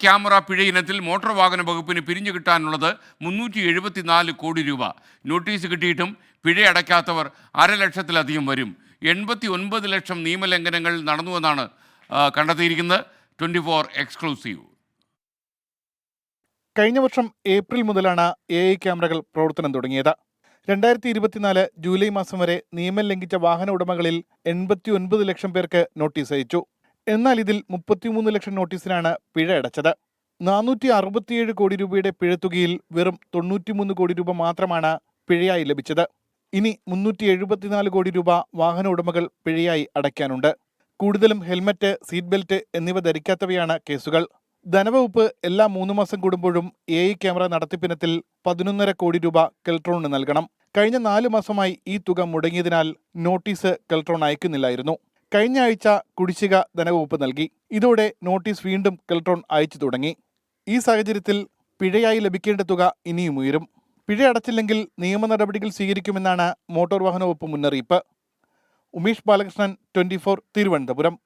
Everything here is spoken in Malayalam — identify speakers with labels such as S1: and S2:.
S1: ക്യാമറ പിഴ ഇനത്തിൽ മോട്ടോർ വാഹന വകുപ്പിന് പിരിഞ്ഞു കിട്ടാനുള്ളത് 374 കോടി രൂപ. നോട്ടീസ് കിട്ടിയിട്ടും പിഴ അടയ്ക്കാത്തവർ 1,00,000-ലധികം വരും. 89 ലക്ഷം നിയമലംഘനങ്ങൾ നടന്നുവെന്നാണ് കണ്ടെത്തിയിരിക്കുന്നത്. 24 എക്സ്ക്ലൂസീവ്.
S2: കഴിഞ്ഞ വർഷം ഏപ്രിൽ മുതലാണ് AI ക്യാമറകൾ പ്രവർത്തനം തുടങ്ങിയത്. 2024 ജൂലൈ മാസം വരെ നിയമം ലംഘിച്ച വാഹന ഉടമകളിൽ 89 ലക്ഷം പേർക്ക് നോട്ടീസ് അയച്ചു. എന്നാൽ ഇതിൽ 33 ലക്ഷം നോട്ടീസിനാണ് പിഴ അടച്ചത്. 467 കോടി രൂപയുടെ പിഴത്തുകയിൽ വെറും 93 കോടി രൂപ മാത്രമാണ് പിഴയായി ലഭിച്ചത്. ഇനി 374 കോടി രൂപ വാഹന ഉടമകൾ പിഴയായി അടയ്ക്കാനുണ്ട്. കൂടുതലും ഹെൽമറ്റ്, സീറ്റ് ബെൽറ്റ് എന്നിവ ധരിക്കാത്തവയാണ് കേസുകൾ. ധനവകുപ്പ് എല്ലാ 3 മാസം കൂടുമ്പോഴും AI ക്യാമറ നടത്തിപ്പിനത്തിൽ 11.5 കോടി രൂപ കെൽട്രോണിന് നൽകണം. കഴിഞ്ഞ 4 മാസമായി ഈ തുക മുടങ്ങിയതിനാൽ നോട്ടീസ് കെൽട്രോൺ അയക്കുന്നില്ലായിരുന്നു. കഴിഞ്ഞ ആഴ്ച കുടിശ്ശിക ധനവകുപ്പ് നൽകി. ഇതോടെ നോട്ടീസ് വീണ്ടും കെൽട്രോൺ അയച്ചു തുടങ്ങി. ഈ സാഹചര്യത്തിൽ പിഴയായി ലഭിക്കേണ്ട തുക ഇനിയും ഉയരും. പിഴ അടച്ചില്ലെങ്കിൽ നിയമ നടപടികൾ സ്വീകരിക്കുമെന്നാണ് മോട്ടോർ വാഹന വകുപ്പ് മുന്നറിയിപ്പ്. ഉമേഷ് ബാലകൃഷ്ണൻ, 24, തിരുവനന്തപുരം.